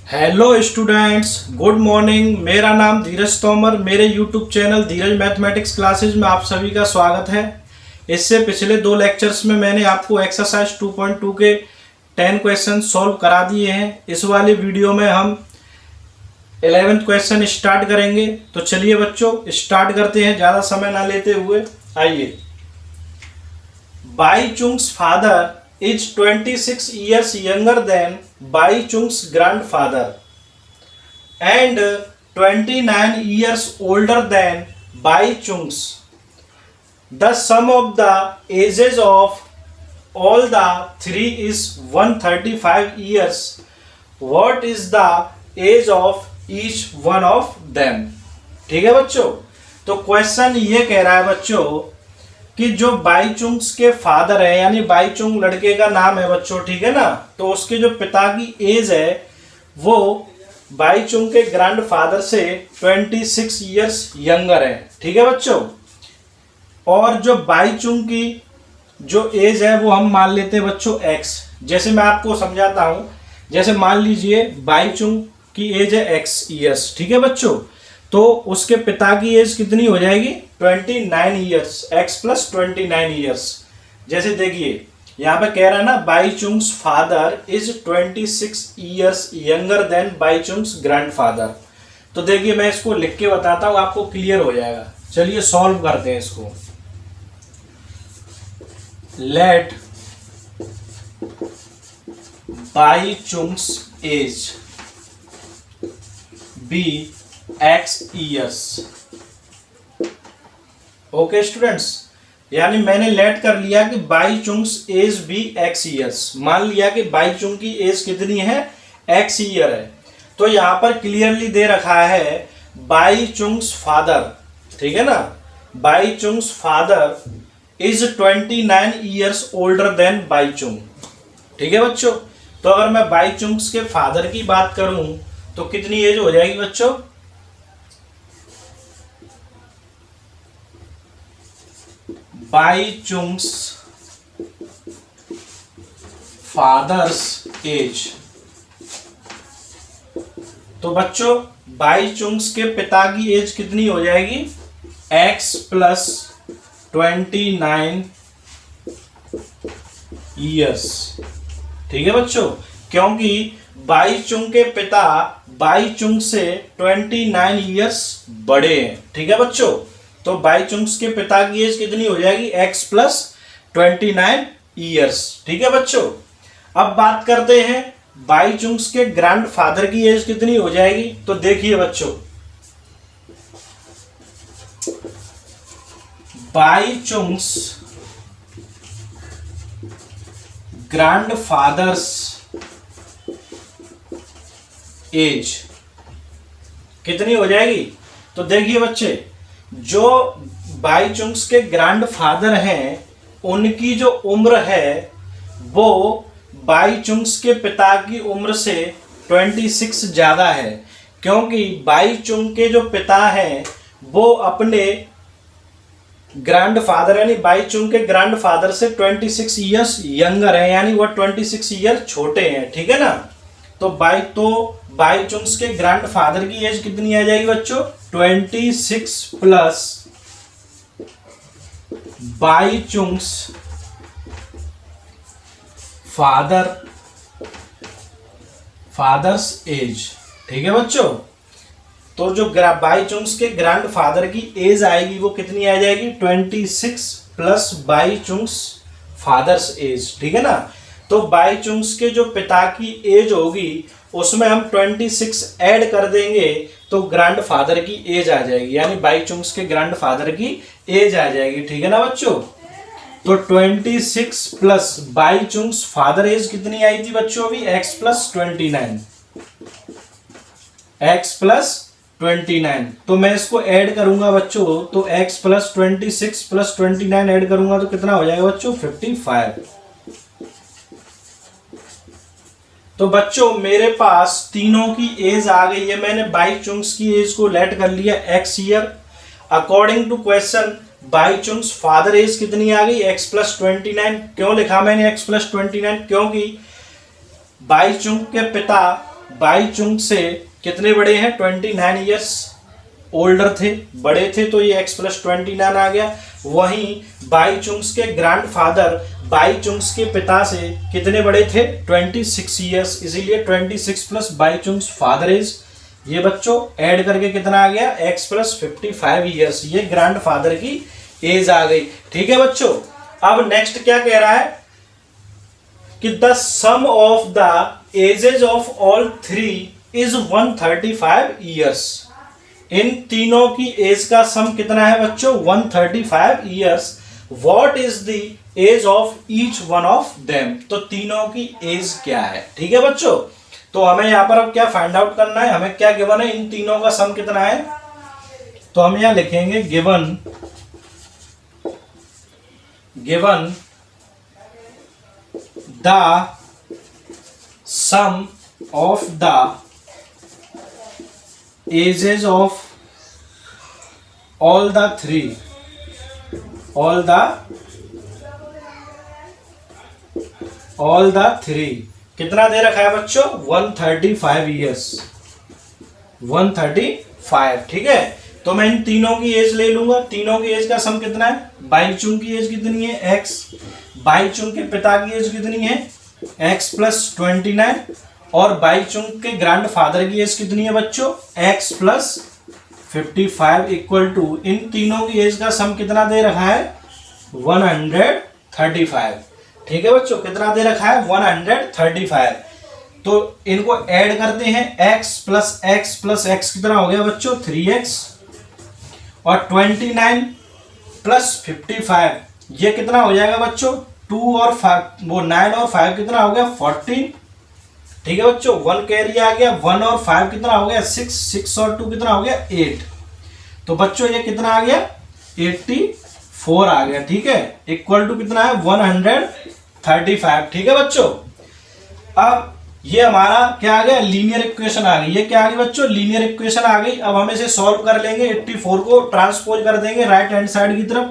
Hello students, good morning. मेरा नाम धीरज तोमर। मेरे यूट्यूब चैनल धीरज मैथमेटिक्स क्लासेज में आप सभी का स्वागत है। इससे पिछले दो लेक्चर्स में मैंने आपको एक्सरसाइज 2.2 के 10 क्वेश्चन सॉल्व करा दिए हैं। इस वाली वीडियो में हम 11th क्वेश्चन स्टार्ट करेंगे। तो चलिए बच्चों स्टार्ट करते हैं ज़्यादा समय ना लेते हुए। आइए। Bai Chung's father is 26 years younger than Bai Chung's grandfather and 29 years older than Bai Chung's. The sum of the ages of all the three is 135 years. What is the age of each one of them? ठीक है बच्चों। तो question ये कह रहा है बच्चों कि जो बाई चुंग्स के फादर है, यानी बाई चुंग लड़के का नाम है बच्चों, ठीक है ना। तो उसके जो पिता की एज है वो बाई चुंग के ग्रैंडफादर से 26 इयर्स यंगर है, ठीक है बच्चों। और जो बाई चुंग की जो एज है वो हम मान लेते हैं बच्चों एक्स। जैसे मैं आपको समझाता हूं, जैसे मान लीजिए बाई चुंग की एज है एक्स इयर्स, ठीक है बच्चों। तो उसके पिता की एज कितनी हो जाएगी 29 ईयर्स, x प्लस 29 ईयर्स। जैसे देखिए यहाँ पे कह रहा है ना, Bai Chung's father is 26 years younger than Bai Chung's grandfather. तो देखिए मैं इसको लिख के बताता हूँ, आपको क्लियर हो जाएगा। चलिए सॉल्व करते हैं इसको। Let Bai Chung's age be x years. Okay students, यानी मैंने लेट कर लिया कि Bai Chung's age be x years. मान लिया कि बाई चुंग की एज कितनी है x ईयर है। तो यहां पर क्लियरली दे रखा है बाई चुंग्स फादर, ठीक है ना। Bai Chung's father is 29 years older than Bai Chung, ठीक है बच्चों। तो अगर मैं बाई चुंग्स के फादर की बात करूं तो कितनी एज हो जाएगी बच्चों, बाई चुंग्स फादर्स एज। तो बच्चों बाई चुंग्स के पिता की एज कितनी हो जाएगी x प्लस 29 ईयर्स, ठीक है बच्चों। क्योंकि बाई चुंग के पिता बाई चुंग से 29 ईयर्स बड़े हैं, ठीक है बच्चों। तो बाई चुंग्स के पिता की एज कितनी हो जाएगी x प्लस 29 ईयर्स, ठीक है बच्चों। अब बात करते हैं बाई चुंग्स के ग्रैंडफादर की एज कितनी हो जाएगी। तो देखिए बच्चों, बाई चुंग्स ग्रैंडफादर्स एज कितनी हो जाएगी। तो देखिए बच्चे, जो बाई चुंग्स के ग्रैंडफादर हैं उनकी जो उम्र है वो बाई चुंग्स के पिता की उम्र से 26 ज़्यादा है। क्योंकि बाई चुंग के जो पिता हैं वो अपने ग्रैंडफादर यानी बाई चुंग के ग्रैंडफादर से 26 ईयर्स यंगर है, यानी वो 26 ईयर छोटे हैं, ठीक है ना। तो बाई चुंग्स के ग्रैंडफादर की एज कितनी आ जाएगी बच्चों 26 plus by Chung's father's age, ठीक है बच्चों। तो जो बाई चुंग्स के ग्रैंडफादर की एज आएगी वो कितनी आ जाएगी 26 plus by Chung's father's age, ठीक है ना। तो बाई चुंग्स के जो पिता की एज होगी उसमें हम 26 ऐड कर देंगे तो ग्रैंडफादर की एज आ जाएगी, यानी बाई चुंग्स के ग्रैंडफादर की एज आ जाएगी, ठीक है ना बच्चों। तो 26 plus by Chung's father age कितनी आई थी बच्चों अभी x प्लस 29। तो मैं इसको ऐड करूंगा बच्चों, तो x प्लस 26 प्लस 29 ऐड करूंगा तो कितना हो जाएगा बच्चों 55। तो बच्चों मेरे पास तीनों की एज आ गई है। मैंने बाई चुंग्स की एज को लेट कर लिया x year. According to question Bai Chung's father age कितनी आ गई x प्लस 29। क्यों लिखा मैंने x प्लस 29, क्योंकि बाई चुंग के पिता बाई चुंग से कितने बड़े हैं, 29 ईयर्स ओल्डर थे, बड़े थे, तो ये x प्लस 29 आ गया। वहीं बाई चुंग्स के ग्रैंडफादर बाई चुंग्स के पिता से कितने बड़े थे, 26 ईयर्स, इसीलिए 26 plus by Chung's father as, ये बच्चों ऐड करके कितना आ गया, x प्लस 55 ईयर्स, ये ग्रैंडफादर की एज आ गई। ठीक है बच्चों। अब नेक्स्ट क्या कह रहा है कि the sum of the ages of all three is 135 years. इन तीनों की एज का सम कितना है बच्चों, 135 years. What is the age of each one of them, तो तीनों की एज क्या है। ठीक है बच्चों। तो हमें यहाँ पर अब क्या फाइंड आउट करना है, हमें क्या गिवन है, इन तीनों का सम कितना है। तो हम यहाँ लिखेंगे given the sum of the ages of all the three कितना दे रखा है बच्चों, 135 ईयर्स, 135। ठीक है। तो मैं इन तीनों की एज ले लूंगा, तीनों की एज का सम कितना है, बाई चुंग की एज कितनी है x, बाई चुंग के पिता की एज कितनी है x प्लस 29, और बाई चुंग के ग्रैंडफादर की एज कितनी है बच्चों, x प्लस 55 इक्वल टू, इन तीनों की एज का सम कितना दे रखा है, 135। ठीक है बच्चों, कितना दे रखा है, 135। तो इनको ऐड करते हैं, x प्लस x कितना हो गया बच्चों, 3x, और 29 प्लस 55 ये कितना हो जाएगा बच्चों, 2 और 5, वो 9 और 5 कितना हो गया, 14। ठीक है बच्चों, 1 कैरी आ गया, 1 और 5 कितना हो गया, 6 और 2 कितना हो गया, 8। तो बच्चों ये कितना आ गया, 84 आ गया। ठीक है, इक्वल टू कितना है, 135। ठीक है बच्चों। अब ये हमारा क्या आ गया, लीनियर इक्वेशन आ गई। ये क्या आ गई बच्चों, लीनियर इक्वेशन आ गई। अब हम इसे सॉल्व कर लेंगे, 84 को ट्रांसपोज कर देंगे राइट हैंड साइड की तरफ।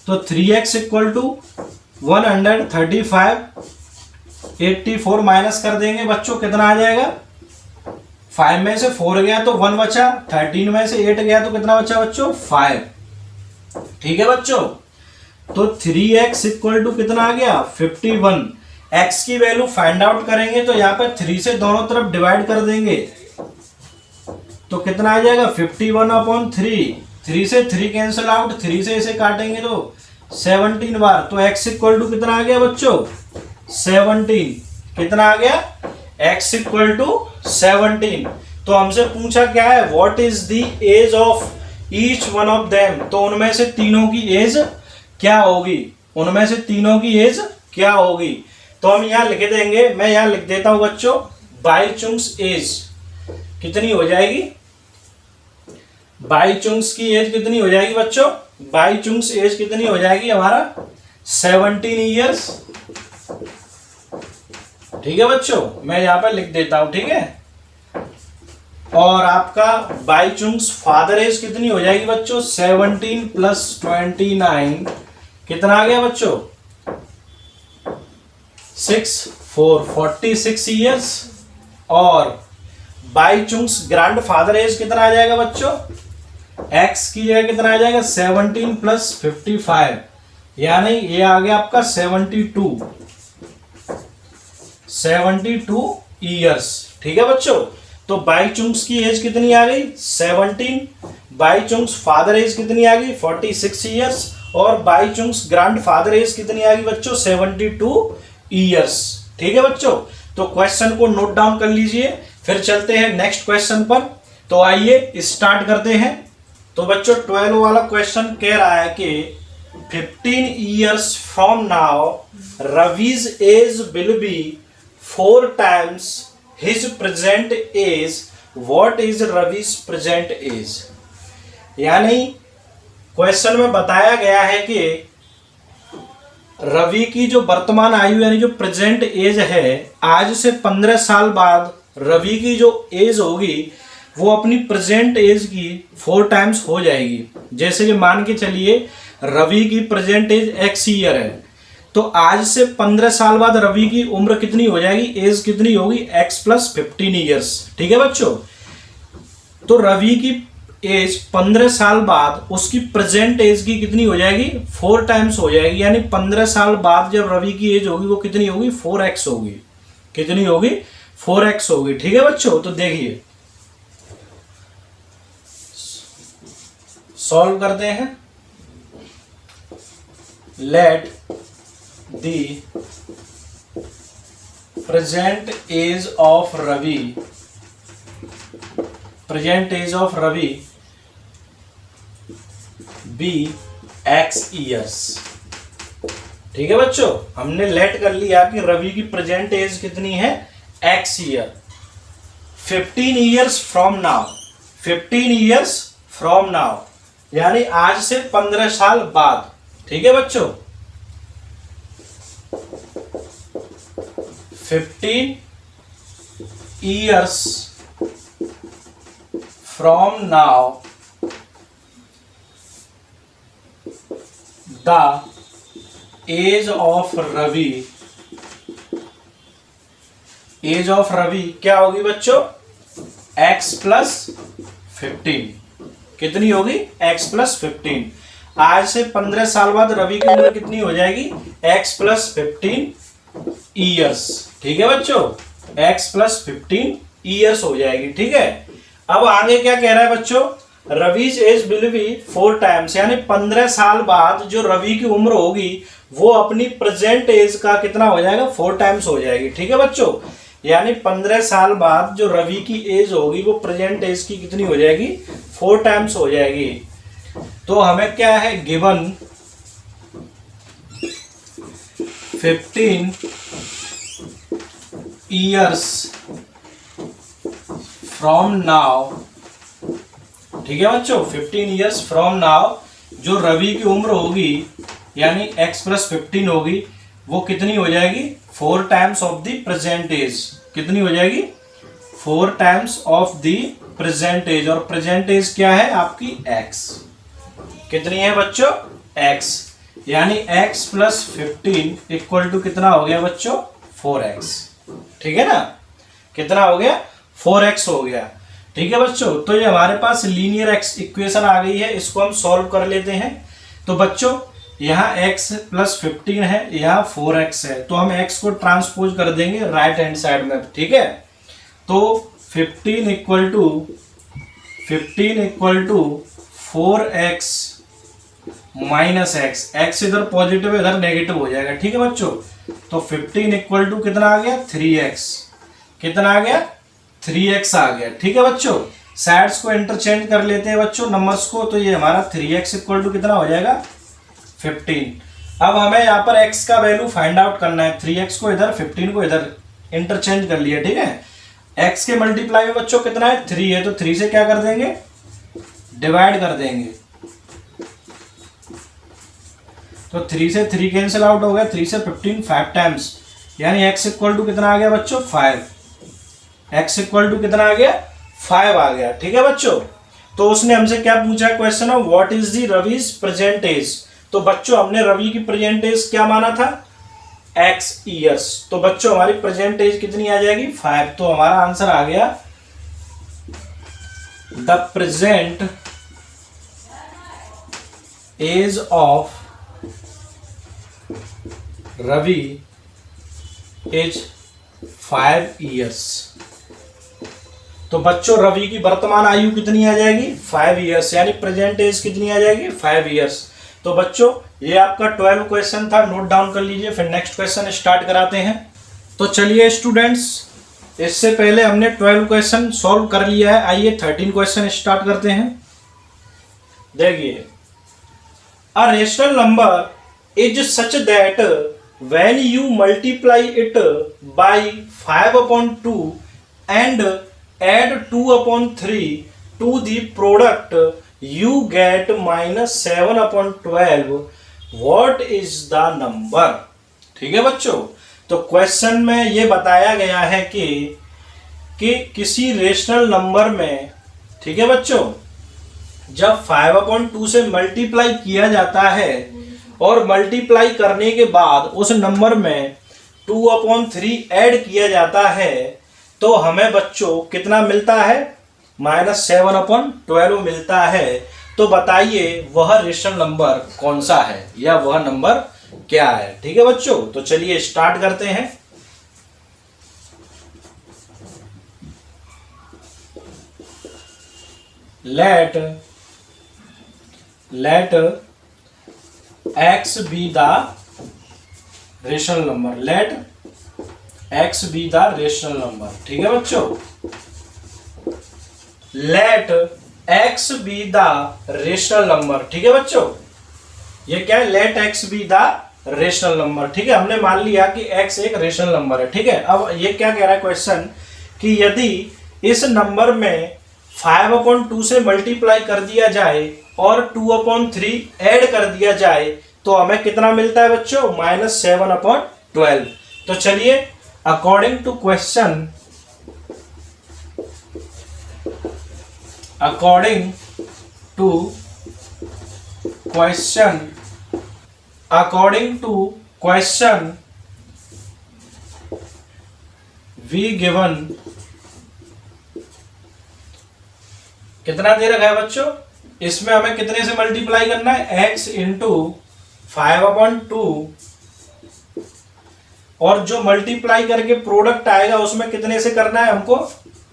तो 3x इक्वल टू 135, 84 माइनस कर देंगे बच्चों, कितना आ जाएगा, 5 में से 4 गया तो 1 बचा, 13 में से 8 गया तो कितना बचा बच्चों, 5। ठीक है बच्चों। तो 3x इक्वल टू कितना आ गया, 51। x की वैल्यू फाइंड आउट करेंगे तो यहाँ पर 3 से दोनों तरफ डिवाइड कर देंगे तो कितना आ जाएगा, 51/3। 3 से 3 कैंसिल आउट, 3 से इसे काटेंगे तो 17 बार। तो x इक्वल टू कितना आ गया बच्चों, 17। कितना आ गया, x इक्वल टू 17। तो हमसे पूछा क्या है, what is the age of each one of them, तो उनमें से तीनों की एज क्या होगी, उनमें से तीनों की एज क्या होगी। तो हम यहाँ लिख देंगे, मैं यहाँ लिख देता हूं बच्चों, बाई चुंग्स एज कितनी हो जाएगी, बाई चुंग्स की एज कितनी हो जाएगी बच्चों, बाई चुंग्स एज कितनी हो जाएगी हमारा 17 ईयर्स। ठीक है बच्चों, मैं यहाँ पर लिख देता हूं। ठीक है, और आपका बाई चुंग्स फादर एज कितनी हो जाएगी बच्चों, 17 प्लस 29 कितना आ गया बच्चों, 46 ईयर्स। और by Chung's grand father as कितना आ जाएगा बच्चों, x की जगह कितना आ जाएगा, 17 प्लस 55, यानी ये आ गया आपका 72 ईयर्स। ठीक है बच्चों। तो बाई चुंग्स की एज कितनी आ गई, 17, बाई चुंग्स फादर एज कितनी आ गई, 46 ईयर्स, और by Chung's grand father age कितनी आ गई बच्चों, 72 ईयर्स। ठीक है बच्चों। तो क्वेश्चन को नोट डाउन कर लीजिए, फिर चलते हैं नेक्स्ट क्वेश्चन पर। तो आइए स्टार्ट करते हैं। तो बच्चों 12 वाला क्वेश्चन कह रहा है कि 15 years from now Ravi's age will be 4 times his present age, what is Ravi's present age। यानी क्वेश्चन में बताया गया है कि रवि की जो वर्तमान आयु यानी जो प्रेजेंट एज है, आज से 15 साल बाद रवि की जो एज होगी वो अपनी प्रेजेंट एज की 4 टाइम्स हो जाएगी। जैसे कि मान के चलिए रवि की प्रेजेंट एज x ईयर है, तो तो आज से 15 साल बाद रवि की उम्र कितनी हो जाएगी, एज कितनी होगी, x प्लस 15 ईयर्स। ठीक है बच्चों, तो रवि की एज 15 साल बाद उसकी प्रेजेंट एज की कितनी हो जाएगी, 4 टाइम्स हो जाएगी। यानी 15 साल बाद जब रवि की एज होगी वो कितनी होगी, 4x होगी। कितनी होगी, 4x होगी। ठीक है बच्चों, तो देखिए सॉल्व करते हैं। Let the present age of Ravi, present age of Ravi be x years. ठीक है बच्चों, हमने लेट कर लिया कि रवि की प्रेजेंट एज कितनी है, x year. 15 years from now, 15 years from now, यानी आज से 15 साल बाद। ठीक है बच्चों, 15 years from now the age of Ravi, age of Ravi क्या होगी बच्चों, x प्लस 15। कितनी होगी, x प्लस 15। आज से 15 साल बाद रवि की उम्र कितनी हो जाएगी, x प्लस 15 ईयर्स। ठीक है बच्चों, x प्लस 15 ईयर्स हो जाएगी। ठीक है, अब आगे क्या कह रहा है बच्चों, Raviz as will be 4 times, यानी 15 साल बाद जो रवि की उम्र होगी वो अपनी प्रेजेंट एज का कितना हो जाएगा, 4 टाइम्स हो जाएगी। ठीक है बच्चों, यानी 15 साल बाद जो रवि की एज होगी वो प्रेजेंट एज की कितनी हो जाएगी, 4 टाइम्स हो जाएगी। तो हमें क्या है गिवन, 15 ईयर्स फ्रॉम नाउ। ठीक है बच्चों, 15 ईयर्स फ्रॉम नाउ जो रवि की उम्र होगी यानी x प्लस 15 होगी, वो कितनी हो जाएगी, 4 times of the present age. कितनी हो जाएगी, 4 times of the present age. और प्रेजेंट एज क्या है आपकी, x। कितनी है बच्चों, x, यानी x प्लस 15 इक्वल टू कितना हो गया बच्चों, 4x। ठीक है ना, कितना हो गया, 4x हो गया। ठीक है बच्चों, तो ये हमारे पास लीनियर x इक्वेशन आ गई है, इसको हम सॉल्व कर लेते हैं। तो बच्चों यहाँ x प्लस 15 है, यहाँ 4x है, तो हम x को ट्रांसपोज कर देंगे राइट हैंड साइड में। ठीक है, तो 15 equal to 4x minus x, x इधर पॉजिटिव इधर नेगेटिव हो जाएगा। ठीक है बच्चों, तो 15 इक्वल टू कितना आ गया, 3x। कितना आ गया, 3x आ गया। ठीक है बच्चों, साइड्स को इंटरचेंज कर लेते हैं बच्चों नंबर्स को, तो ये हमारा 3x इक्वल टू कितना हो जाएगा, 15। अब हमें यहाँ पर x का वैल्यू फाइंड आउट करना है, 3x को इधर 15 को इधर इंटरचेंज कर लिया। ठीक है, x के मल्टीप्लाई में बच्चों कितना है, 3 है, तो 3 से क्या कर देंगे, डिवाइड कर देंगे। तो 3 से 3 कैंसिल आउट हो गया, 3 से 15 5 टाइम्स, यानी x इक्वल टू कितना आ गया बच्चों, 5। x इक्वल टू कितना आ गया, 5 आ गया। ठीक है बच्चों, तो उसने हमसे क्या पूछा क्वेश्चन है, what is the Ravi's present age. तो बच्चों हमने रवि की प्रेजेंट एज क्या माना था, x ईयर्स। तो बच्चों हमारी प्रेजेंट एज कितनी आ जाएगी, 5। तो हमारा आंसर आ गया, the present age of Ravi is 5 years. तो बच्चों रवि की वर्तमान आयु कितनी आ जाएगी, 5 ईयर्स, यानी प्रेजेंट एज कितनी आ जाएगी, 5 ईयर्स। तो बच्चों ये आपका 12 क्वेश्चन था, नोट डाउन कर लीजिए, फिर नेक्स्ट क्वेश्चन स्टार्ट कराते हैं। तो चलिए स्टूडेंट्स, इससे पहले हमने 12 क्वेश्चन सॉल्व कर लिया है, आइए 13 क्वेश्चन स्टार्ट करते हैं। देखिए, a rational number is such that when you multiply it by 5/2 and add 2/3 to the product, you get -7/12. What is the number? ठीक है बच्चों, तो क्वेश्चन में ये बताया गया है कि किसी रेशनल नंबर में, ठीक है बच्चों, जब 5/2 से मल्टीप्लाई किया जाता है और मल्टीप्लाई करने के बाद उस नंबर में 2/3 ऐड किया जाता है तो हमें बच्चों कितना मिलता है, -7/12 मिलता है। तो बताइए वह रेशनल नंबर कौन सा है या वह नंबर क्या है। ठीक है बच्चों, तो चलिए स्टार्ट करते हैं। let x be the rational number, let x be the rational number। ठीक है बच्चों, let x be the rational number। ठीक है बच्चों, ये क्या है, let x be the rational number। ठीक है, हमने मान लिया कि x एक रेशनल नंबर है। ठीक है, अब ये क्या कह रहा है क्वेश्चन कि यदि इस नंबर में 5/2 से मल्टीप्लाई कर दिया जाए और 2/3 ऐड कर दिया जाए तो हमें कितना मिलता है बच्चों, -7/12। तो चलिए according to question, we given, कितना दे रखा है बच्चों, इसमें हमें कितने से मल्टीप्लाई करना है, x इंटू 5/2 और जो मल्टीप्लाई करके प्रोडक्ट आएगा उसमें कितने से करना है, हमको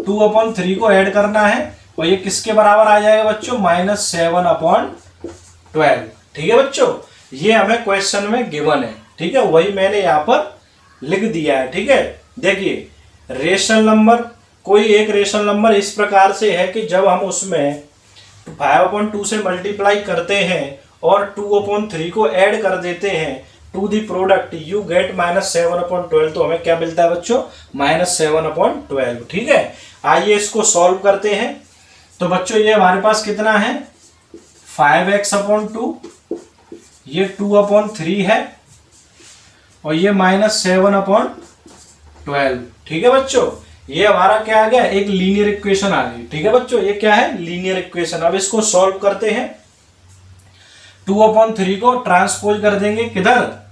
2/3 को ऐड करना है और ये किसके बराबर आ जाएगा बच्चों, -7/12। ठीक है बच्चों, ये हमें क्वेश्चन में गिवन है। ठीक है, वही मैंने यहाँ पर लिख दिया है। ठीक है, देखिए रेशनल नंबर, कोई एक रेशनल नंबर इस प्रकार से है कि जब हम उसमें 5/2 से मल्टीप्लाई करते हैं और 2/3 को ऐड कर देते हैं to the product, you get -7/12। तो हमें क्या मिलता है बच्चों, -7/12। ठीक है, आइए इसको सॉल्व करते हैं। तो बच्चों ये हमारे पास कितना है, 5x/2, ये 2/3 है और ये -7/12। ठीक है बच्चों, ये हमारा क्या आ गया, एक लीनियर इक्वेशन आ गई। ठीक है बच्चों, ये क्या है, लीनियर इक्वेशन। अब इसको सॉल्व करते हैं। 2/3 को ट्रांसपोज कर देंगे किधर,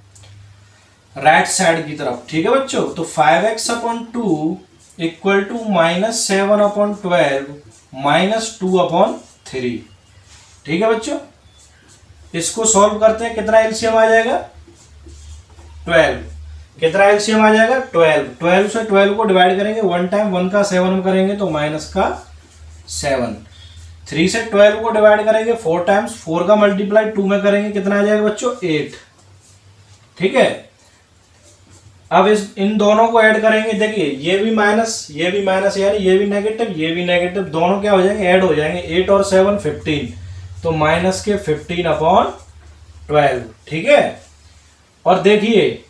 राइट साइड की तरफ। ठीक है बच्चों, तो 5x/2 इक्वल टू -7/12 -2/3। ठीक है बच्चों, इसको सॉल्व करते हैं, कितना एलसीएम आ जाएगा, 12। कितना एलसीएम आ जाएगा, 12। 12 से 12 को डिवाइड करेंगे, 1 टाइम 1 का 7 में करेंगे तो -7। 3 से 12 को डिवाइड करेंगे 4 टाइम्स, 4 का मल्टीप्लाई 2 में करेंगे, कितना आ जाएगा बच्चों, 8। ठीक है, अब इन दोनों को ऐड करेंगे, देखिए ये भी माइनस यानी ये भी नेगेटिव ये भी नेगेटिव, दोनों क्या हो जाएंगे, ऐड हो जाएंगे। 8 और 7 15, तो माइनस के 15/12। ठीक है, और देखिए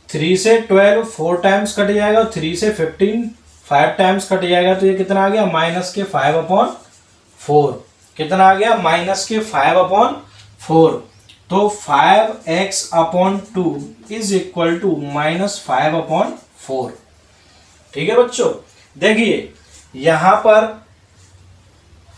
3 से 12 4 टाइम्स कट जाएगा और 3 से 15 5 टाइम्स कट जाएगा, तो ये कितना आ गया, -5/4। कितना आ गया, -5/4। तो 5x/2 इज इक्वल टू -5/4। ठीक है बच्चों, देखिए यहां पर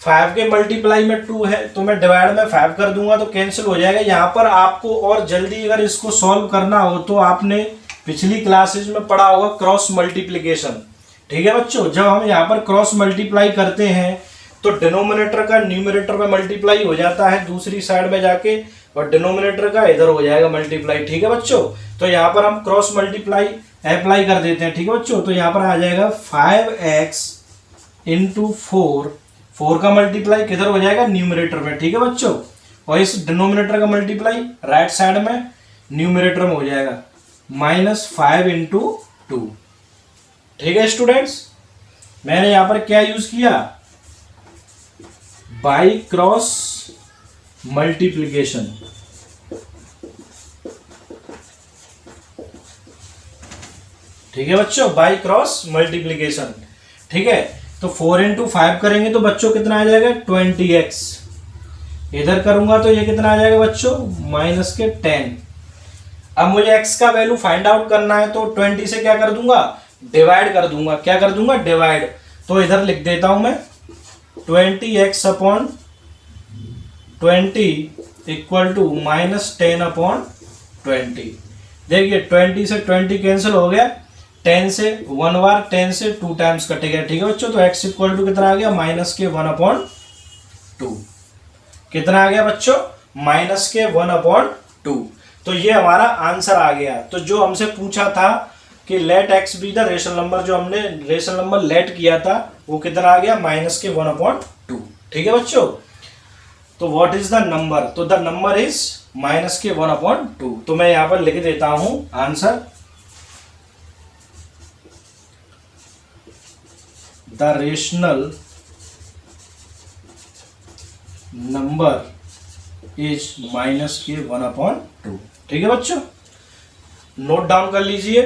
5 के मल्टीप्लाई में 2 है तो मैं डिवाइड में 5 कर दूंगा तो कैंसिल हो जाएगा। यहाँ पर आपको और जल्दी अगर इसको सॉल्व करना हो तो आपने पिछली क्लासेज में पढ़ा होगा क्रॉस मल्टीप्लिकेशन। ठीक है बच्चों, जब हम यहाँ पर क्रॉस मल्टीप्लाई करते हैं तो डिनोमिनेटर का न्यूमरेटर में मल्टीप्लाई हो जाता है दूसरी साइड में जाके और डिनोमिनेटर का इधर हो जाएगा मल्टीप्लाई। ठीक है बच्चों, तो यहाँ पर हम क्रॉस मल्टीप्लाई अप्लाई कर देते हैं। ठीक है बच्चों, तो यहाँ पर आ जाएगा 5x इंटू 4 का मल्टीप्लाई किधर हो जाएगा, न्यूमरेटर में। ठीक है बच्चों, और इस डिनोमिनेटर का मल्टीप्लाई राइट साइड में न्यूमरेटर में हो जाएगा, -5 इंटू 2। ठीक है स्टूडेंट्स, मैंने यहां पर क्या यूज किया, बाई क्रॉस मल्टीप्लिकेशन। ठीक है बच्चों, बाई क्रॉस मल्टीप्लिकेशन। ठीक है, तो 4 इंटू 5 करेंगे तो बच्चों कितना आ जाएगा, 20x। इधर करूंगा तो ये कितना आ जाएगा बच्चों, -10। अब मुझे x का वैल्यू फाइंड आउट करना है तो 20 से क्या कर दूंगा, डिवाइड कर दूंगा। क्या कर दूंगा, डिवाइड। तो इधर लिख देता हूं मैं 20x/20 इक्वल टू -10/20। देखिए 20 से 20 कैंसिल हो गया, 10 से 1 बार, 10 से 2 टाइम्स कटेगा। ठीक है बच्चों, तो x इक्वल टू कितना आ गया, -1/2। कितना आ गया बच्चों, -1/2। तो ये हमारा आंसर आ गया। तो जो हमसे पूछा था कि let x be the rational number, जो हमने रेशनल नंबर लेट किया था वो कितना आ गया, -1/2। ठीक है बच्चों, तो व्हाट इज द नंबर, तो द नंबर इज -1/2। तो मैं यहां पर लिख देता हूं answer, the rational number is -1/2। ठीक है बच्चों, नोट डाउन कर लीजिए।